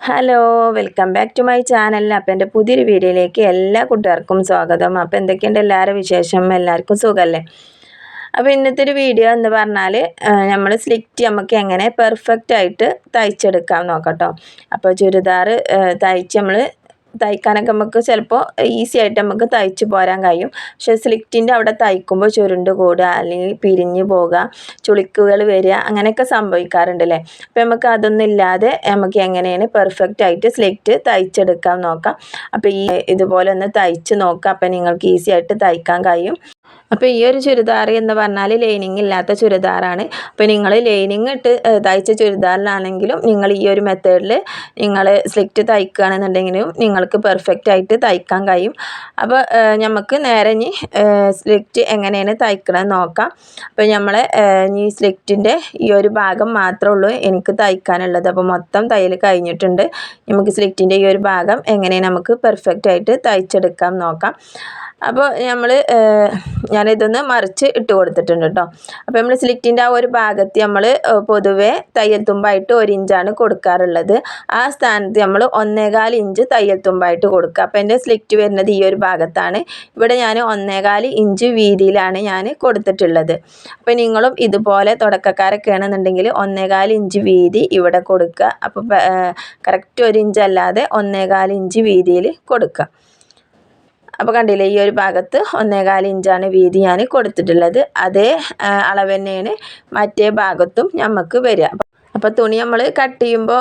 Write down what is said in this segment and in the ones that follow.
Hello, welcome back to my channel. അപ്പോൾ എൻ്റെ പുതിയൊരു വീഡിയോയിലേക്ക് എല്ലാ കൂട്ടുകാർക്കും സ്വാഗതം. അപ്പോൾ എന്തൊക്കെയുണ്ട് എല്ലാവരുടെ വിശേഷം? എല്ലാവർക്കും സുഖമല്ലേ? അപ്പോൾ ഇന്നത്തെ ഒരു വീഡിയോ എന്ന് പറഞ്ഞാൽ നമ്മൾ സ്ലിറ്റ് നമുക്ക് എങ്ങനെ പെർഫെക്റ്റ് ആയിട്ട് തയ്ച്ചെടുക്കാം നോക്കട്ടോ. അപ്പോൾ ചുരിദാർ തയ്ച്ച് നമ്മൾ തയ്ക്കാനൊക്കെ നമുക്ക് ചിലപ്പോൾ ഈസി ആയിട്ട് നമുക്ക് തയ്ച്ച് പോരാൻ കഴിയും. പക്ഷേ സ്ലിറ്റിൻ്റെ അവിടെ തയ്ക്കുമ്പോൾ ചുരുണ്ട് കൂടുക അല്ലെങ്കിൽ പിരിഞ്ഞ് പോകുക, ചുളിക്കുകൾ വരിക, അങ്ങനെയൊക്കെ സംഭവിക്കാറുണ്ടല്ലേ. അപ്പോൾ നമുക്ക് അതൊന്നും ഇല്ലാതെ നമുക്ക് എങ്ങനെയാണ് പെർഫെക്റ്റ് ആയിട്ട് സ്ലിറ്റ് തയ്ച്ചെടുക്കാൻ നോക്കാം. അപ്പോൾ ഇതുപോലെ ഒന്ന് തയ്ച്ച് നോക്കാം. അപ്പോൾ നിങ്ങൾക്ക് ഈസി ആയിട്ട് തയ്ക്കാൻ കഴിയും. അപ്പോൾ ഈ ഒരു ചുരിദാർ എന്ന് പറഞ്ഞാൽ ലൈനിങ് ഇല്ലാത്ത ചുരിദാറാണ്. അപ്പോൾ നിങ്ങൾ ലൈനിങ് ഇട്ട് തയ്ച്ച ചുരിദാറിലാണെങ്കിലും നിങ്ങൾ ഈ ഒരു മെത്തേഡിൽ നിങ്ങൾ സ്ലിറ്റ് തയ്ക്കുകയാണെന്നുണ്ടെങ്കിലും നിങ്ങൾക്ക് പെർഫെക്റ്റ് ആയിട്ട് തയ്ക്കാൻ കഴിയും. അപ്പോൾ നമുക്ക് നേരെ ഇനി സ്ലിറ്റ് എങ്ങനെയാണ് തയ്ക്കണമെന്ന് നോക്കാം. അപ്പോൾ നമ്മളെ ഈ സ്ലിറ്റിൻ്റെ ഈ ഒരു ഭാഗം മാത്രമേ ഉള്ളൂ എനിക്ക് തയ്ക്കാനുള്ളത്. അപ്പോൾ മൊത്തം തയ്യൽ കഴിഞ്ഞിട്ടുണ്ട്. നമുക്ക് സ്ലിറ്റിൻ്റെ ഈ ഒരു ഭാഗം എങ്ങനെയാണ് നമുക്ക് പെർഫെക്റ്റ് ആയിട്ട് തയ്ച്ചെടുക്കാം നോക്കാം. അപ്പോൾ ഞാനിതൊന്ന് മറിച്ച് ഇട്ട് കൊടുത്തിട്ടുണ്ട് കേട്ടോ. അപ്പോൾ നമ്മൾ സ്ലിറ്റിൻ്റെ ആ ഒരു ഭാഗത്ത് നമ്മൾ പൊതുവേ തയ്യൽ തുമ്പായിട്ട് 1 ഇഞ്ചാണ് കൊടുക്കാറുള്ളത്. ആ സ്ഥാനത്ത് നമ്മൾ 1.25 ഇഞ്ച് തയ്യൽ തുമ്പായിട്ട് കൊടുക്കുക. അപ്പോൾ എൻ്റെ സ്ലിറ്റ് വരുന്നത് ഈ ഒരു ഭാഗത്താണ്. ഇവിടെ ഞാൻ 1.25 ഇഞ്ച് വീതിയിലാണ് ഞാൻ കൊടുത്തിട്ടുള്ളത്. അപ്പോൾ നിങ്ങളും ഇതുപോലെ തുടക്കക്കാരൊക്കെ ആണെന്നുണ്ടെങ്കിൽ 1.25 ഇഞ്ച് വീതി ഇവിടെ കൊടുക്കുക. അപ്പോൾ കറക്റ്റ് 1 ഇഞ്ച് അല്ലാതെ 1.25 ഇഞ്ച് വീതിയിൽ കൊടുക്കുക. അപ്പോൾ കണ്ടില്ലേ, ഈ ഒരു ഭാഗത്ത് 1.25 ഇഞ്ചാണ് വീതി ഞാൻ കൊടുത്തിട്ടുള്ളത്. അതേ അളവ് തന്നെയാണ് മറ്റേ ഭാഗത്തും നമുക്ക് വരിക. അപ്പോൾ തുണി നമ്മൾ കട്ട് ചെയ്യുമ്പോൾ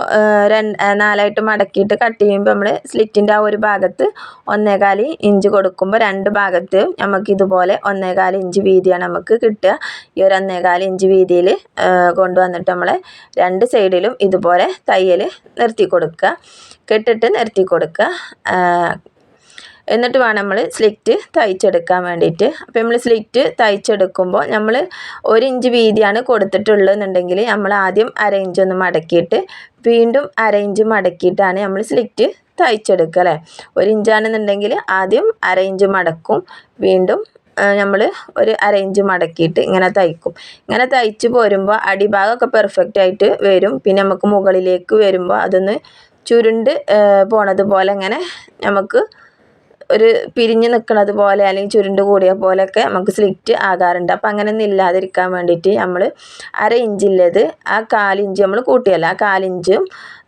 4ആയിട്ട് മടക്കിയിട്ട് കട്ട് ചെയ്യുമ്പോൾ നമ്മൾ സ്ലിറ്റിൻ്റെ ആ ഒരു ഭാഗത്ത് 1.25 ഇഞ്ച് കൊടുക്കുമ്പോൾ 2 ഭാഗത്ത് നമുക്ക് ഇതുപോലെ 1.25 ഇഞ്ച് വീതിയാണ് നമുക്ക് കിട്ടുക. ഈ ഒരു 1.25 ഇഞ്ച് വീതിയിൽ കൊണ്ടുവന്നിട്ട് നമ്മൾ 2 സൈഡിലും ഇതുപോലെ തയ്യൽ നിർത്തി കൊടുക്കുക, കെട്ടിട്ട് നിർത്തി കൊടുക്കുക. എന്നിട്ട് വേണം നമ്മൾ സ്ലിറ്റ് തയ്ച്ചെടുക്കാൻ വേണ്ടിയിട്ട്. അപ്പോൾ നമ്മൾ സ്ലിറ്റ് തയ്ച്ചെടുക്കുമ്പോൾ നമ്മൾ 1 ഇഞ്ച് വീതിയാണ് കൊടുത്തിട്ടുള്ളതെന്നുണ്ടെങ്കിൽ നമ്മൾ ആദ്യം 1/2 ഇഞ്ച് ഒന്ന് മടക്കിയിട്ട് വീണ്ടും 1/2 ഇഞ്ച് മടക്കിയിട്ടാണ് നമ്മൾ സ്ലിറ്റ് തയ്ച്ചെടുക്കുക അല്ലേ. 1 ഇഞ്ചാണെന്നുണ്ടെങ്കിൽ ആദ്യം 1/2 ഇഞ്ച് മടക്കും, വീണ്ടും നമ്മൾ ഒരു 1/2 ഇഞ്ച് മടക്കിയിട്ട് ഇങ്ങനെ തയ്ക്കും. ഇങ്ങനെ തയ്ച്ച് പോരുമ്പോൾ അടിഭാഗമൊക്കെ പെർഫെക്റ്റ് ആയിട്ട് വരും. പിന്നെ നമുക്ക് മുകളിലേക്ക് വരുമ്പോൾ അതൊന്ന് ചുരുണ്ട് പോണത് പോലെ ഇങ്ങനെ നമുക്ക് ഒരു പിരിഞ്ഞ് നിൽക്കുന്നത് പോലെ അല്ലെങ്കിൽ ചുരുണ്ട് കൂടിയ പോലെയൊക്കെ നമുക്ക് സ്ലിറ്റ് ആകാറുണ്ട്. അപ്പോൾ അങ്ങനെയൊന്നും ഇല്ലാതിരിക്കാൻ വേണ്ടിയിട്ട് നമ്മൾ 1/2 ഇഞ്ചില്ലത് ആ 1/4 ഇഞ്ച് നമ്മൾ കൂട്ടിയല്ല, ആ 1/4 ഇഞ്ചും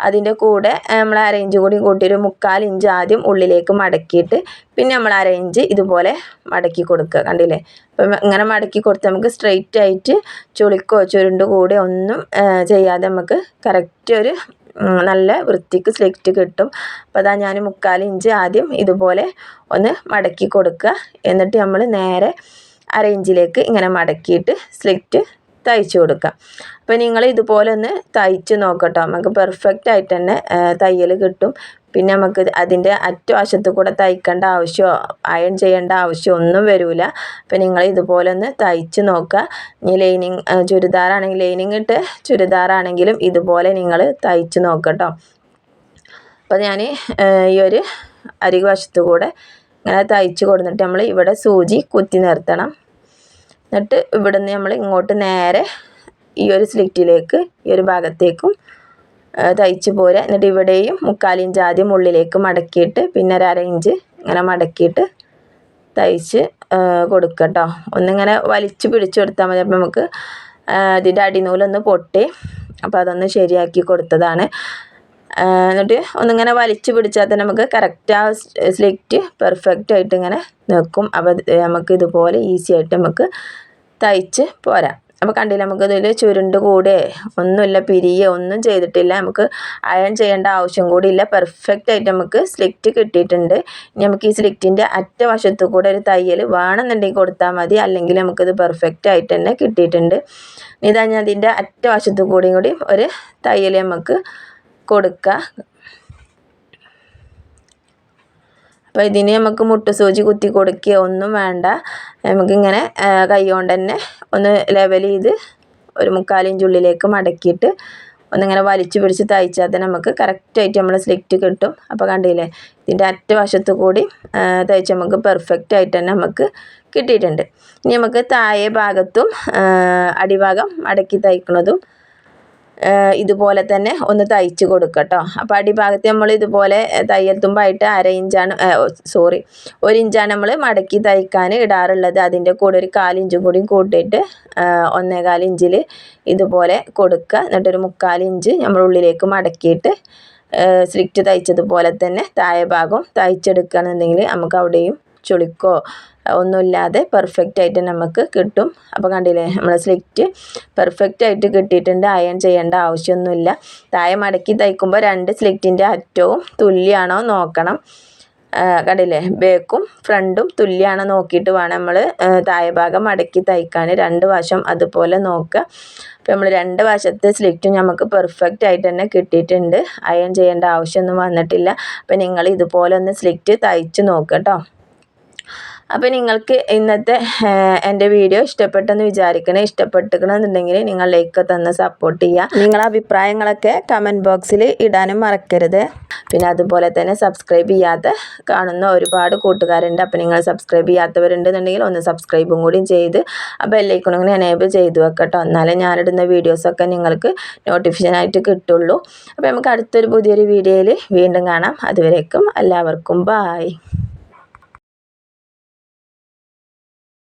അതിൻ്റെ കൂടെ നമ്മൾ 1/2 ഇഞ്ച് കൂടി കൂട്ടി ഒരു 3/4 ഇഞ്ച് ആദ്യം ഉള്ളിലേക്ക് മടക്കിയിട്ട് പിന്നെ നമ്മൾ 1/2 ഇഞ്ച് ഇതുപോലെ മടക്കി കൊടുക്കുക. കണ്ടില്ലേ? അപ്പം ഇങ്ങനെ മടക്കി കൊടുത്ത് നമുക്ക് സ്ട്രെയിറ്റ് ആയിട്ട് ചുളിക്കോ ചുരുണ്ട് കൂടെ ഒന്നും ചെയ്യാതെ നമുക്ക് കറക്റ്റ് ഒരു നല്ല വൃത്തിക്ക് സ്ലിറ്റ് കിട്ടും. അപ്പോൾ അതാ ഞാൻ 3/4 ഇഞ്ച് ആദ്യം ഇതുപോലെ ഒന്ന് മടക്കി കൊടുക്കുക. എന്നിട്ട് നമ്മൾ നേരെ 1/2 ഇഞ്ചിലേക്ക് ഇങ്ങനെ മടക്കിയിട്ട് സ്ലിറ്റ് തയ്ച്ച് കൊടുക്കുക. അപ്പോൾ നിങ്ങൾ ഇതുപോലെ ഒന്ന് തയ്ച്ച് നോക്കട്ടോ, നമുക്ക് പെർഫെക്റ്റ് ആയിട്ട് തന്നെ തയ്യൽ കിട്ടും. പിന്നെ നമുക്ക് അതിൻ്റെ അറ്റവശത്ത് കൂടെ തയ്ക്കേണ്ട ആവശ്യമോ അയൺ ചെയ്യേണ്ട ആവശ്യമോ ഒന്നും വരില്ല. അപ്പോൾ നിങ്ങൾ ഇതുപോലെ ഒന്ന് തയ്ച്ച് നോക്കുക. ഇനി ലൈനിങ് ചുരിദാറാണെങ്കിൽ ലൈനിങ് ഇട്ട് ചുരിദാറാണെങ്കിലും ഇതുപോലെ നിങ്ങൾ തയ്ച്ച് നോക്കട്ടോ. അപ്പോൾ ഞാൻ ഈ ഒരു അരികുവശത്ത് കൂടെ ഇങ്ങനെ തയ്ച്ച് കൊടുത്തിട്ട് നമ്മൾ ഇവിടെ സൂചി കുത്തി നിർത്തണം. എന്നിട്ട് ഇവിടുന്ന് നമ്മൾ ഇങ്ങോട്ട് നേരെ ഈ ഒരു സ്ലിറ്റിലേക്ക് ഈ ഒരു ഭാഗത്തേക്കും തയ്ച്ച് പോരുക. എന്നിട്ട് ഇവിടെയും 3/4 ഇഞ്ച് ആദ്യം ഉള്ളിലേക്ക് മടക്കിയിട്ട് പിന്നെ 1/2 ഇഞ്ച് ഇങ്ങനെ മടക്കിയിട്ട് തയ്ച്ച് കൊടുക്കുക കേട്ടോ. ഒന്നിങ്ങനെ വലിച്ച് പിടിച്ചു കൊടുത്താൽ മതി. അപ്പോൾ നമുക്ക് ഇതിൻ്റെ അടിനൂലൊന്ന് പൊട്ടി, അപ്പോൾ അതൊന്ന് ശരിയാക്കി കൊടുത്തതാണ്. എന്നിട്ട് ഒന്നിങ്ങനെ വലിച്ച് പിടിച്ചാൽ തന്നെ നമുക്ക് കറക്റ്റ് ആ സ്ലിറ്റ് പെർഫെക്റ്റ് ആയിട്ട് ഇങ്ങനെ നിൽക്കും. അപ്പോൾ നമുക്ക് ഇതുപോലെ ഈസി ആയിട്ട് നമുക്ക് തയ്ച്ച് പോരാം. അപ്പോൾ കണ്ടില്ല, നമുക്കിതിൽ ചുരുണ്ട് കൂടെ ഒന്നുമില്ല, പിരിയോ ഒന്നും ചെയ്തിട്ടില്ല, നമുക്ക് അയൺ ചെയ്യേണ്ട ആവശ്യം കൂടി ഇല്ല. പെർഫെക്റ്റ് ആയിട്ട് നമുക്ക് സ്ലിറ്റ് കിട്ടിയിട്ടുണ്ട്. ഇനി നമുക്ക് ഈ സ്ലിറ്റിൻ്റെ അറ്റവശത്ത് കൂടെ ഒരു തയ്യൽ വേണമെന്നുണ്ടെങ്കിൽ കൊടുത്താൽ മതി, അല്ലെങ്കിൽ നമുക്കിത് പെർഫെക്റ്റ് ആയിട്ട് തന്നെ കിട്ടിയിട്ടുണ്ട്. ഇതാ ഞാൻ അതിൻ്റെ അറ്റവശത്ത് കൂടി ഒരു തയ്യൽ നമുക്ക് കൊടുക്കുക. അപ്പോൾ ഇതിന് നമുക്ക് മുട്ടുസൂചി കുത്തി കൊടുക്കുകയോ ഒന്നും വേണ്ട. നമുക്കിങ്ങനെ കൈ കൊണ്ട് തന്നെ ഒന്ന് ലെവൽ ചെയ്ത് ഒരു 3/4 ഇഞ്ച് ഉള്ളിലേക്ക് മടക്കിയിട്ട് ഒന്നിങ്ങനെ വലിച്ചു പിടിച്ച് തയ്ച്ചാൽ തന്നെ നമുക്ക് കറക്റ്റായിട്ട് നമ്മൾ സ്ലിറ്റ് കിട്ടും. അപ്പോൾ കണ്ടില്ലേ, ഇതിൻ്റെ അറ്റവശത്ത് കൂടി തയ്ച്ച് നമുക്ക് പെർഫെക്റ്റ് ആയിട്ട് തന്നെ നമുക്ക് കിട്ടിയിട്ടുണ്ട്. ഇനി നമുക്ക് താഴെ ഭാഗത്തും അടിഭാഗം മടക്കി തയ്ക്കുന്നതും ഇതുപോലെ തന്നെ ഒന്ന് തയ്ച്ച് കൊടുക്കുക കേട്ടോ. അപ്പോൾ അടിഭാഗത്ത് നമ്മൾ ഇതുപോലെ തയ്യൽ തുമ്പായിട്ട് 1/2 ഇഞ്ചാണ് 1 ഇഞ്ചാണ് നമ്മൾ മടക്കി തയ്ക്കാൻ ഇടാറുള്ളത്. അതിൻ്റെ കൂടെ ഒരു 1/4 ഇഞ്ചും കൂടി കൂട്ടിയിട്ട് 1/4 ഇഞ്ചിൽ ഇതുപോലെ കൊടുക്കുക. എന്നിട്ടൊരു 1/4 ഇഞ്ച് നമ്മൾ ഉള്ളിലേക്ക് മടക്കിയിട്ട് സ്ലിറ്റ് തയ്ച്ചതുപോലെ തന്നെ താഴെ ഭാഗം തയ്ച്ചെടുക്കുകയാണെന്നുണ്ടെങ്കിൽ നമുക്ക് അവിടെയും ചുളിക്കോ ഒന്നുമില്ലാതെ പെർഫെക്റ്റ് ആയിട്ട് നമുക്ക് കിട്ടും. അപ്പോൾ കണ്ടില്ലേ, നമ്മളെ സ്ലിറ്റ് പെർഫെക്റ്റ് ആയിട്ട് കിട്ടിയിട്ടുണ്ട്. അയൺ ചെയ്യേണ്ട ആവശ്യമൊന്നുമില്ല. താഴെ മടക്കി തയ്ക്കുമ്പോൾ 2 സ്ലിറ്റിൻ്റെ അറ്റവും തുല്യമാണോ നോക്കണം. കണ്ടില്ലേ, ബേക്കും ഫ്രണ്ടും തുല്യമാണോ നോക്കിയിട്ട് വേണം നമ്മൾ താഴെ ഭാഗം മടക്കി തയ്ക്കാൻ. 2 വശം അതുപോലെ നോക്കുക. അപ്പോൾ നമ്മൾ 2 വശത്തെ സ്ലിറ്റും നമുക്ക് പെർഫെക്റ്റ് ആയിട്ട് തന്നെ കിട്ടിയിട്ടുണ്ട്. അയൺ ചെയ്യേണ്ട ആവശ്യമൊന്നും വന്നിട്ടില്ല. അപ്പോൾ നിങ്ങൾ ഇതുപോലെ ഒന്ന് സ്ലിറ്റ് തയ്ച്ച് നോക്കുക കേട്ടോ. അപ്പോൾ നിങ്ങൾക്ക് ഇന്നത്തെ എൻ്റെ വീഡിയോ ഇഷ്ടപ്പെട്ടെന്ന് വിചാരിക്കണേ. ഇഷ്ടപ്പെട്ടിരിക്കണമെന്നുണ്ടെങ്കിൽ നിങ്ങൾ ലൈക്ക് തന്ന് സപ്പോർട്ട് ചെയ്യുക. നിങ്ങളുടെ അഭിപ്രായങ്ങളൊക്കെ കമൻറ്റ് ബോക്സിൽ ഇടാനും മറക്കരുത്. പിന്നെ അതുപോലെ തന്നെ സബ്സ്ക്രൈബ് ചെയ്യാതെ കാണുന്ന ഒരുപാട് കൂട്ടുകാരുണ്ട്. അപ്പോൾ നിങ്ങൾ സബ്സ്ക്രൈബ് ചെയ്യാത്തവരുണ്ടെന്നുണ്ടെങ്കിൽ ഒന്ന് സബ്സ്ക്രൈബും കൂടി ചെയ്ത് ആ ബെല്ലൈക്കൺ ഇങ്ങനെ എനേബിൾ ചെയ്ത് വെക്കട്ടോ. എന്നാലേ ഞാനിടുന്ന വീഡിയോസൊക്കെ നിങ്ങൾക്ക് നോട്ടിഫിക്കേഷനായിട്ട് കിട്ടുള്ളൂ. അപ്പോൾ നമുക്ക് അടുത്തൊരു പുതിയൊരു വീഡിയോയിൽ വീണ്ടും കാണാം. അതുവരേക്കും എല്ലാവർക്കും ബായ്.